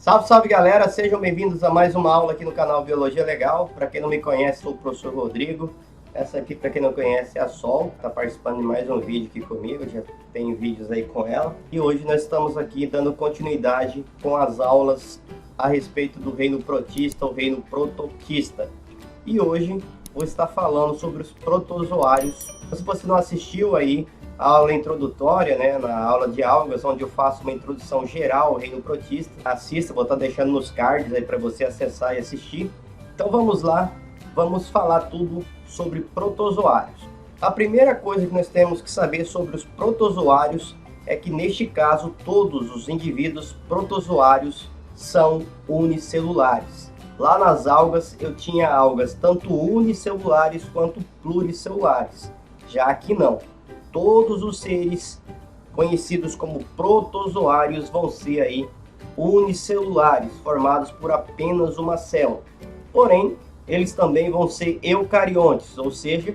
Salve, salve galera, sejam bem-vindos a mais uma aula aqui no canal Biologia Legal. Para quem não me conhece, sou o professor Rodrigo. Essa aqui, para quem não conhece, é a Sol, que está participando de mais um vídeo aqui comigo, já tem vídeos aí com ela. E hoje nós estamos aqui dando continuidade com as aulas a respeito do reino protista ou reino protoquista. E hoje vou estar falando sobre os protozoários. Se você não assistiu aí a aula introdutória, né, na aula de algas, onde eu faço uma introdução geral ao reino protista, assista, vou estar deixando nos cards aí para você acessar e assistir. Então vamos lá, vamos falar tudo sobre protozoários. A primeira coisa que nós temos que saber sobre os protozoários é que, neste caso, todos os indivíduos protozoários são unicelulares. Lá nas algas eu tinha algas tanto unicelulares quanto pluricelulares, já aqui não. Todos os seres conhecidos como protozoários vão ser aí unicelulares, formados por apenas uma célula. Porém, eles também vão ser eucariontes, ou seja,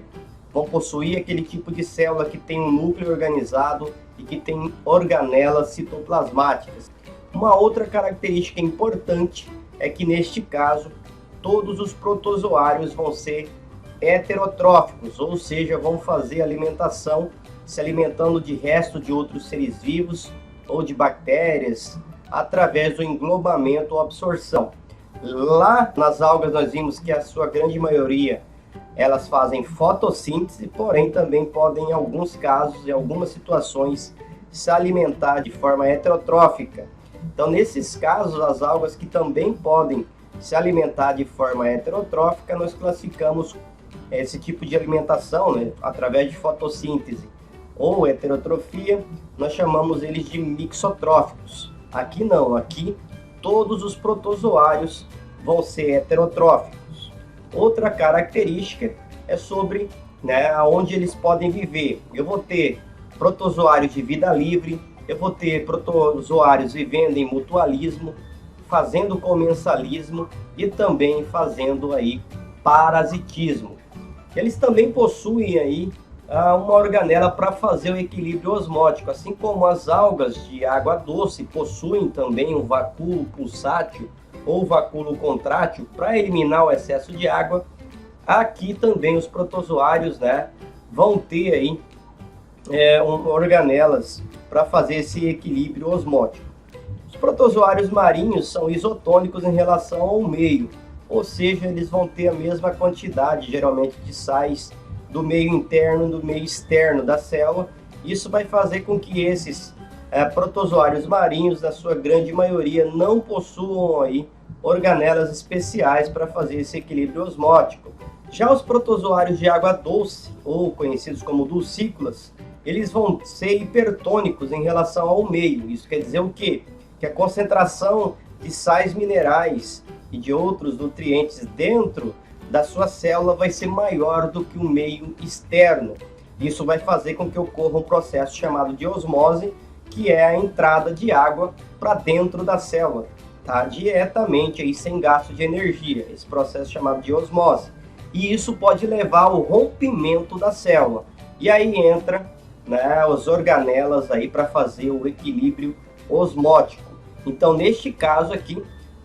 vão possuir aquele tipo de célula que tem um núcleo organizado e que tem organelas citoplasmáticas. Uma outra característica importante é que, neste caso, todos os protozoários vão ser heterotróficos, ou seja, vão fazer alimentação se alimentando de restos de outros seres vivos ou de bactérias através do englobamento ou absorção. Lá nas algas nós vimos que a sua grande maioria elas fazem fotossíntese, porém também podem, em alguns casos, em algumas situações, se alimentar de forma heterotrófica. Então, nesses casos, as algas que também podem se alimentar de forma heterotrófica, nós classificamos esse tipo de alimentação, né, através de fotossíntese ou heterotrofia, nós chamamos eles de mixotróficos. Aqui não, aqui todos os protozoários vão ser heterotróficos. Outra característica é sobre, né, onde eles podem viver. Eu vou ter protozoários de vida livre, eu vou ter protozoários vivendo em mutualismo, fazendo comensalismo e também fazendo aí parasitismo. Eles também possuem aí uma organela para fazer o equilíbrio osmótico, assim como as algas de água doce possuem também um vacúolo pulsátil ou vacúolo contrátil para eliminar o excesso de água. Aqui também os protozoários, né, vão ter aí organelas para fazer esse equilíbrio osmótico. Os protozoários marinhos são isotônicos em relação ao meio, ou seja, eles vão ter a mesma quantidade, geralmente, de sais do meio interno e do meio externo da célula. Isso vai fazer com que esses protozoários marinhos, na sua grande maioria, não possuam aí organelas especiais para fazer esse equilíbrio osmótico. Já os protozoários de água doce, ou conhecidos como dulcícolas, eles vão ser hipertônicos em relação ao meio. Isso quer dizer o quê? Que a concentração de sais minerais e de outros nutrientes dentro da sua célula vai ser maior do que o meio externo. Isso vai fazer com que ocorra um processo chamado de osmose, que é a entrada de água para dentro da célula, tá? Diretamente, aí, sem gasto de energia, esse processo chamado de osmose. E isso pode levar ao rompimento da célula. E aí entra, né, as organelas aí para fazer o equilíbrio osmótico. Então, neste caso aqui,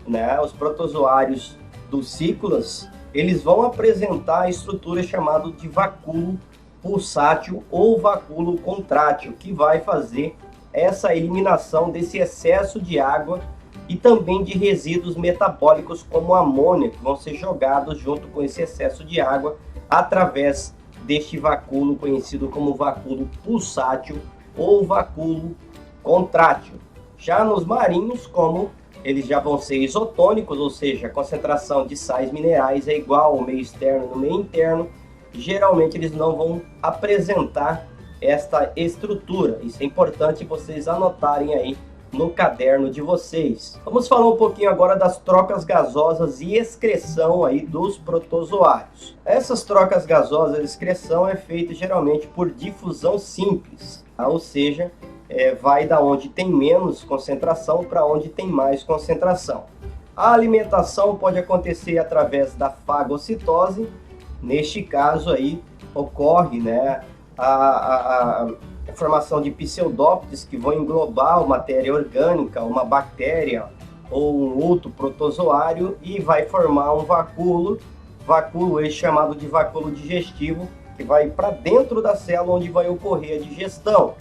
né, os protozoários dulcícolas, eles vão apresentar a estrutura chamada de vacúolo pulsátil ou vacúolo contrátil, que vai fazer essa eliminação desse excesso de água e também de resíduos metabólicos como amônia, que vão ser jogados junto com esse excesso de água através deste vacúolo conhecido como vacúolo pulsátil ou vacúolo contrátil. Já nos marinhos, como eles já vão ser isotônicos, ou seja, a concentração de sais minerais é igual ao meio externo no meio interno, geralmente eles não vão apresentar esta estrutura. Isso é importante vocês anotarem aí no caderno de vocês. Vamos falar um pouquinho agora das trocas gasosas e excreção aí dos protozoários. Essas trocas gasosas e excreção é feita geralmente por difusão simples, tá? Ou seja, vai da onde tem menos concentração para onde tem mais concentração. A alimentação pode acontecer através da fagocitose. Neste caso aí ocorre, né, a formação de pseudópodes que vão englobar uma matéria orgânica, uma bactéria ou um outro protozoário e vai formar um vacúolo esse chamado de vacúolo digestivo, que vai para dentro da célula onde vai ocorrer a digestão,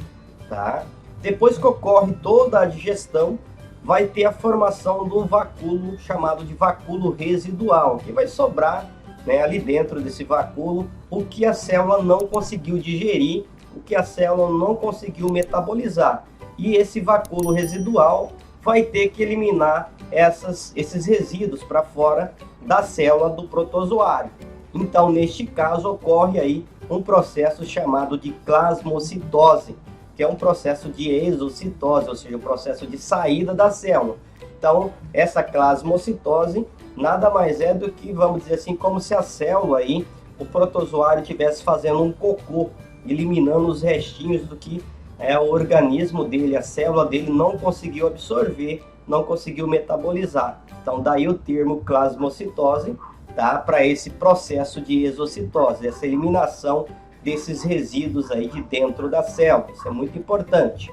tá? Depois que ocorre toda a digestão, vai ter a formação do vacúolo chamado de vacúolo residual, que vai sobrar, né, ali dentro desse vacúolo o que a célula não conseguiu digerir, o que a célula não conseguiu metabolizar. E esse vacúolo residual vai ter que eliminar esses resíduos para fora da célula do protozoário. Então, neste caso, ocorre aí um processo chamado de plasmocitose, que é um processo de exocitose, ou seja, um processo de saída da célula. Então, essa plasmocitose nada mais é do que, vamos dizer assim, como se a célula aí, o protozoário estivesse fazendo um cocô, eliminando os restinhos do que o organismo dele, a célula dele não conseguiu absorver, não conseguiu metabolizar. Então, daí o termo plasmocitose, tá? Para esse processo de exocitose, essa eliminação desses resíduos aí de dentro da célula. Isso é muito importante.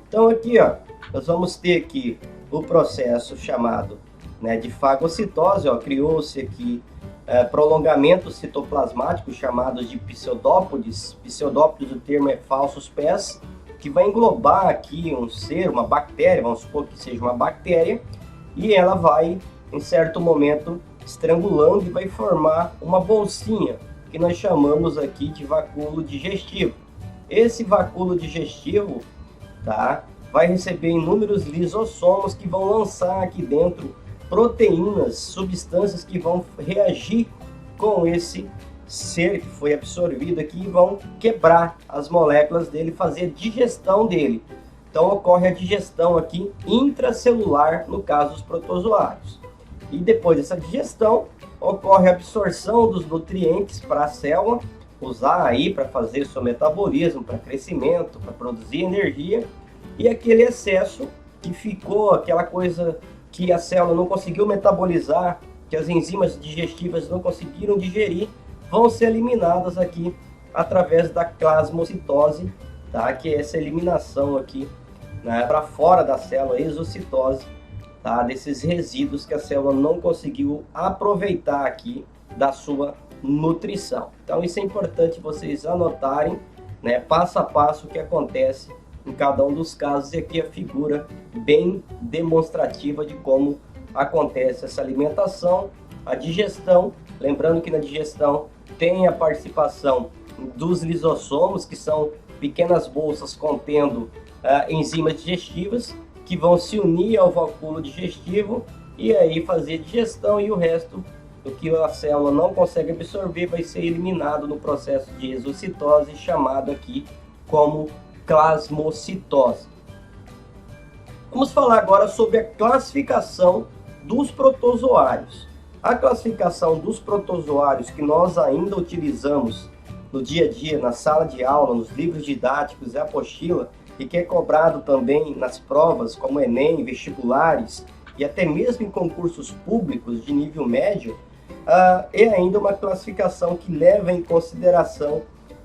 Então, aqui, ó, nós vamos ter aqui o processo chamado, né, de fagocitose. Criou-se aqui prolongamentos citoplasmáticos chamados de pseudópodes. Pseudópodes, o termo é falsos pés, que vai englobar aqui um ser, uma bactéria, vamos supor que seja uma bactéria, e ela vai, em certo momento, estrangulando e vai formar uma bolsinha, que nós chamamos aqui de vacúolo digestivo. Esse vacúolo digestivo, tá, vai receber inúmeros lisossomos que vão lançar aqui dentro proteínas, substâncias que vão reagir com esse ser que foi absorvido aqui e vão quebrar as moléculas dele, fazer digestão dele. Então ocorre a digestão aqui intracelular, no caso dos protozoários. E depois dessa digestão, ocorre a absorção dos nutrientes para a célula, usar aí para fazer seu metabolismo, para crescimento, para produzir energia, e aquele excesso que ficou, aquela coisa que a célula não conseguiu metabolizar, que as enzimas digestivas não conseguiram digerir, vão ser eliminadas aqui através da plasmocitose, tá? Que é essa eliminação aqui, né, para fora da célula, exocitose, tá? Desses resíduos que a célula não conseguiu aproveitar aqui da sua nutrição. Então isso é importante vocês anotarem, né, passo a passo o que acontece em cada um dos casos, e aqui a figura bem demonstrativa de como acontece essa alimentação, a digestão. Lembrando que na digestão tem a participação dos lisossomos, que são pequenas bolsas contendo enzimas digestivas, que vão se unir ao vacúolo digestivo e aí fazer digestão, e o resto do que a célula não consegue absorver vai ser eliminado no processo de exocitose, chamado aqui como plasmocitose. Vamos falar agora sobre a classificação dos protozoários. A classificação dos protozoários que nós ainda utilizamos no dia a dia, na sala de aula, nos livros didáticos e apostila, e que é cobrado também nas provas como Enem, vestibulares e até mesmo em concursos públicos de nível médio, é ainda uma classificação que leva em consideração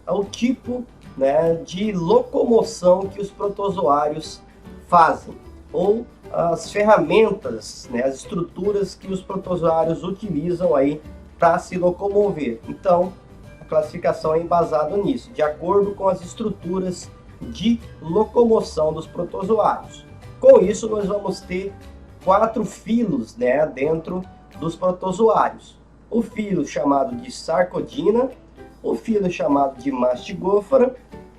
o tipo, né, de locomoção que os protozoários fazem, ou as ferramentas, né, as estruturas que os protozoários utilizam aí para se locomover. Então, a classificação é embasada nisso, de acordo com as estruturas de locomoção dos protozoários. Com isso, nós vamos ter 4 filos, né, dentro dos protozoários. O filo chamado de Sarcodina, o filo chamado de Mastigófora,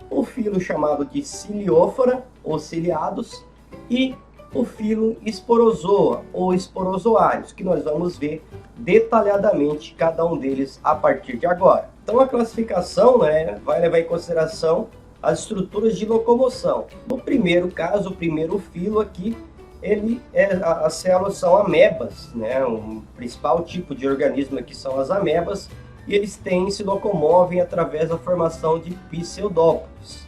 o filo chamado de Ciliófora, ou ciliados, e o filo Esporozoa, ou esporozoários, que nós vamos ver detalhadamente cada um deles a partir de agora. Então a classificação, né, vai levar em consideração as estruturas de locomoção. No primeiro caso, o primeiro filo aqui, as células são amebas, né? O principal tipo de organismo aqui são as amebas, e eles se locomovem através da formação de pseudópodes,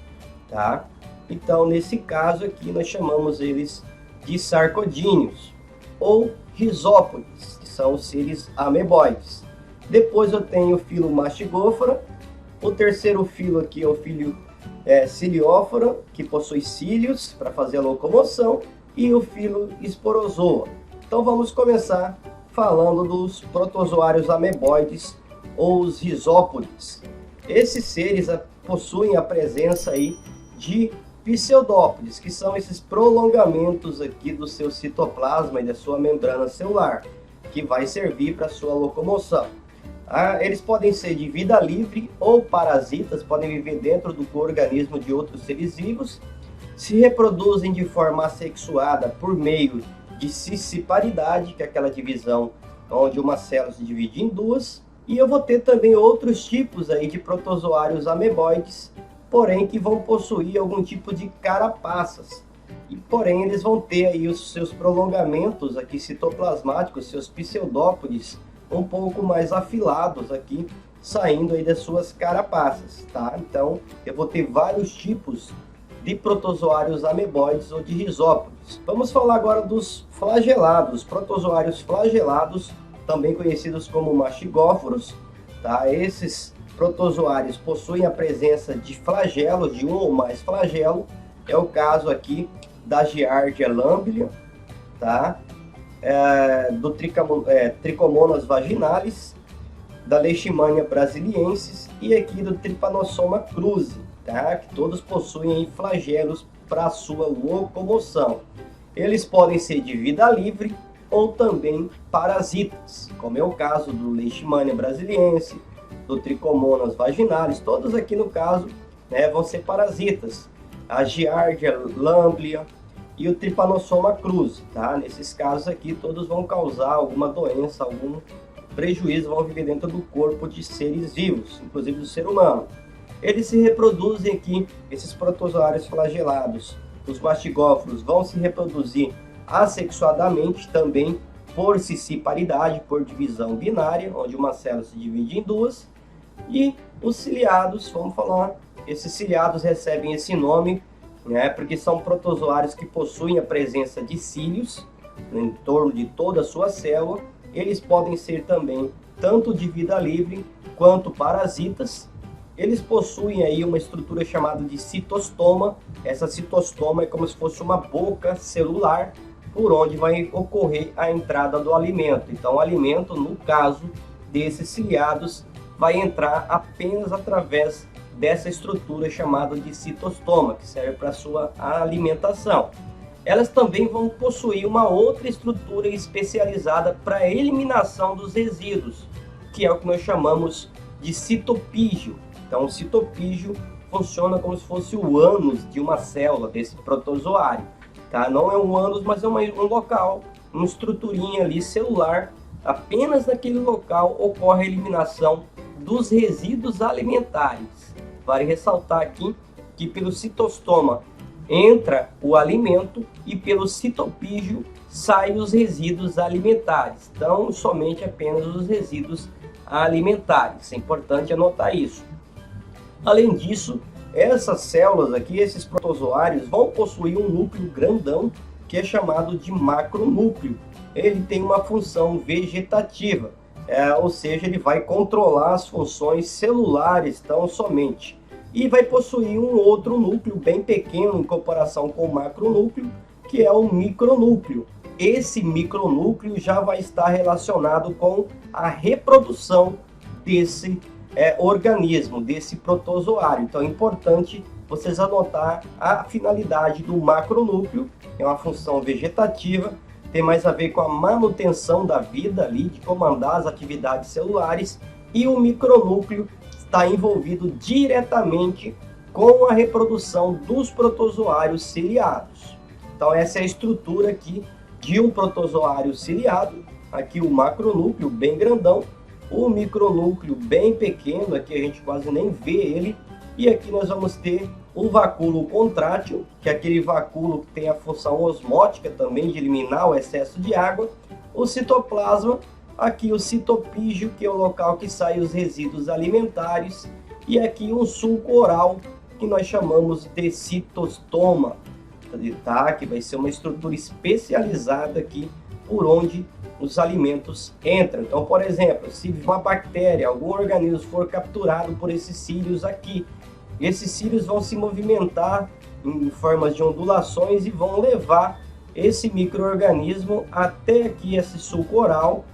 tá? Então, nesse caso aqui, nós chamamos eles de sarcodíneos, ou rizópodes, que são os seres ameboides. Depois eu tenho o filo Mastigófora, o terceiro filo aqui é o filo Ciliófora, que possui cílios para fazer a locomoção, e o filo Esporozoa. Então vamos começar falando dos protozoários ameboides ou os rizópodes. Esses seres possuem a presença aí de pseudópodes, que são esses prolongamentos aqui do seu citoplasma e da sua membrana celular, que vai servir para sua locomoção. Eles podem ser de vida livre ou parasitas, podem viver dentro do organismo de outros seres vivos, se reproduzem de forma assexuada por meio de cisciparidade, que é aquela divisão onde uma célula se divide em duas, e eu vou ter também outros tipos aí de protozoários ameboides, porém que vão possuir algum tipo de carapaças, e porém eles vão ter aí os seus prolongamentos aqui citoplasmáticos, seus pseudópodes, um pouco mais afilados aqui, saindo aí das suas carapaças, tá? Então, eu vou ter vários tipos de protozoários ameboides ou de rizópodes. Vamos falar agora dos flagelados, protozoários flagelados, também conhecidos como mastigóforos, tá? Esses protozoários possuem a presença de flagelos, de um ou mais flagelos, é o caso aqui da Giardia lamblia, tá? Do Trichomonas vaginalis, da Leishmania brasiliensis e aqui do Trypanosoma cruzi, tá? Que todos possuem flagelos para sua locomoção. Eles podem ser de vida livre ou também parasitas, como é o caso do Leishmania brasiliensis, do Trichomonas vaginalis, todos aqui no caso, né, vão ser parasitas. A Giardia lamblia e o Trypanosoma cruzi, tá? Nesses casos aqui, todos vão causar alguma doença, algum prejuízo, vão viver dentro do corpo de seres vivos, inclusive do ser humano. Eles se reproduzem aqui, esses protozoários flagelados, os mastigóforos, vão se reproduzir assexuadamente também por cisciparidade, por divisão binária, onde uma célula se divide em duas. E os ciliados, vamos falar, esses ciliados recebem esse nome, né, porque são protozoários que possuem a presença de cílios em torno de toda a sua célula. Eles podem ser também tanto de vida livre quanto parasitas. Eles possuem aí uma estrutura chamada de citostoma. Essa citostoma é como se fosse uma boca celular por onde vai ocorrer a entrada do alimento. Então o alimento, no caso desses ciliados, vai entrar apenas através dessa estrutura chamada de citostoma, que serve para sua alimentação. Elas também vão possuir uma outra estrutura especializada para a eliminação dos resíduos, que é o que nós chamamos de citopígio. Então o citopígio funciona como se fosse o ânus de uma célula desse protozoário, tá? Não é um ânus, mas é um local, uma estruturinha ali celular. Apenas naquele local ocorre a eliminação dos resíduos alimentares. Vale ressaltar aqui que pelo citostoma entra o alimento e pelo citopígio saem os resíduos alimentares. Então, somente apenas os resíduos alimentares. É importante anotar isso. Além disso, essas células aqui, esses protozoários, vão possuir um núcleo grandão que é chamado de macronúcleo. Ele tem uma função vegetativa. Ou seja, ele vai controlar as funções celulares tão somente. E vai possuir um outro núcleo bem pequeno em comparação com o macronúcleo, que é o micronúcleo. Esse micronúcleo já vai estar relacionado com a reprodução desse organismo, desse protozoário. Então é importante vocês anotar a finalidade do macronúcleo, que é uma função vegetativa, tem mais a ver com a manutenção da vida ali, de comandar as atividades celulares, e o micronúcleo está envolvido diretamente com a reprodução dos protozoários ciliados. Então essa é a estrutura aqui de um protozoário ciliado. Aqui o macronúcleo bem grandão, o micronúcleo bem pequeno, aqui a gente quase nem vê ele, e aqui nós vamos ter o vacúolo contrátil, que é aquele vacúolo que tem a função osmótica também de eliminar o excesso de água, o citoplasma, aqui o citopígio, que é o local que saem os resíduos alimentares, e aqui um sulco oral, que nós chamamos de citostoma, tá? Que vai ser uma estrutura especializada aqui por onde os alimentos entram. Então, por exemplo, se uma bactéria, algum organismo for capturado por esses cílios aqui, esses cílios vão se movimentar em formas de ondulações e vão levar esse micro-organismo até que esse suco oral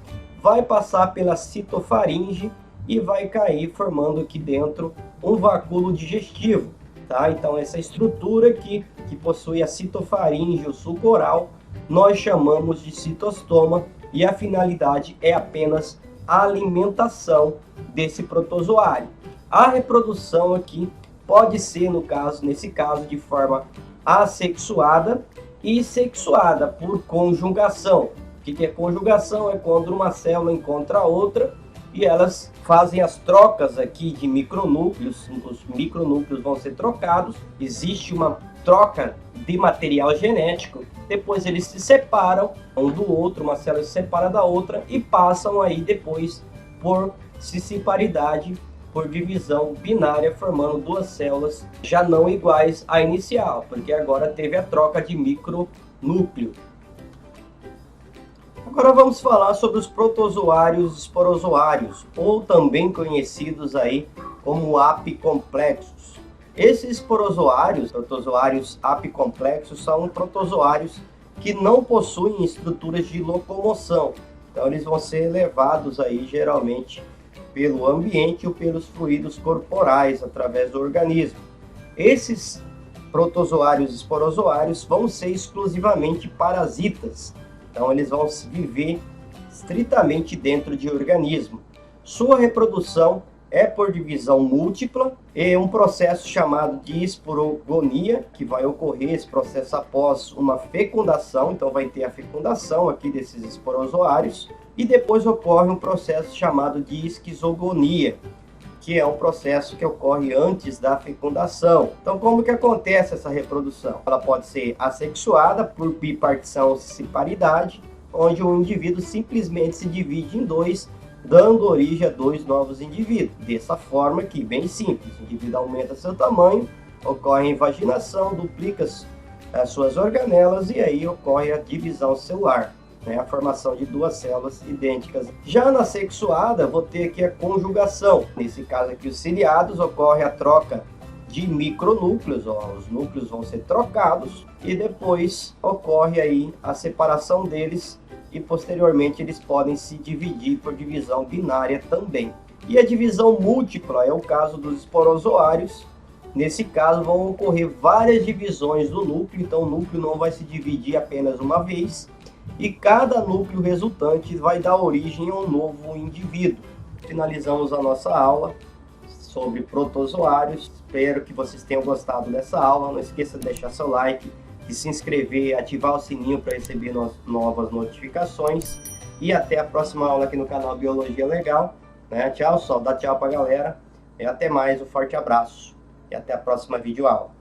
vai passar pela citofaringe e vai cair formando aqui dentro um vacúolo digestivo, tá? Então essa estrutura aqui que possui a citofaringe, o suco oral, nós chamamos de citostoma e a finalidade é apenas a alimentação desse protozoário. A reprodução aqui pode ser, nesse caso, de forma assexuada e sexuada por conjugação. O que é conjugação? É quando uma célula encontra outra e elas fazem as trocas aqui de micronúcleos. Os micronúcleos vão ser trocados, existe uma troca de material genético, depois eles se separam um do outro, uma célula se separa da outra e passam aí depois por cisciparidade, por divisão binária, formando duas células já não iguais à inicial, porque agora teve a troca de micronúcleo. Agora vamos falar sobre os protozoários esporozoários, ou também conhecidos aí como apicomplexos. Esses protozoários apicomplexos, são protozoários que não possuem estruturas de locomoção. Então eles vão ser levados aí geralmente pelo ambiente ou pelos fluidos corporais através do organismo. Esses protozoários esporozoários vão ser exclusivamente parasitas. Então eles vão viver estritamente dentro de organismo. Sua reprodução é por divisão múltipla e um processo chamado de esporogonia, que vai ocorrer esse processo após uma fecundação. Então vai ter a fecundação aqui desses esporozoários e depois ocorre um processo chamado de esquizogonia, que é um processo que ocorre antes da fecundação. Então como que acontece essa reprodução? Ela pode ser assexuada por bipartição ou cisparidade, onde o indivíduo simplesmente se divide em dois, dando origem a dois novos indivíduos. Dessa forma aqui, bem simples, o indivíduo aumenta seu tamanho, ocorre a invaginação, duplica as suas organelas e aí ocorre a divisão celular, né? A formação de duas células idênticas. Já na sexuada, vou ter aqui a conjugação. Nesse caso aqui, os ciliados, ocorre a troca de micronúcleos, os núcleos vão ser trocados e depois ocorre aí a separação deles e posteriormente eles podem se dividir por divisão binária também. E a divisão múltipla é o caso dos esporozoários. Nesse caso vão ocorrer várias divisões do núcleo, então o núcleo não vai se dividir apenas uma vez e cada núcleo resultante vai dar origem a um novo indivíduo. Finalizamos a nossa aula sobre protozoários. Espero que vocês tenham gostado dessa aula. Não esqueça de deixar seu like, de se inscrever, ativar o sininho para receber novas notificações. E até a próxima aula aqui no canal Biologia Legal. Tchau, só dá tchau pra galera. E até mais, um forte abraço. E até a próxima videoaula.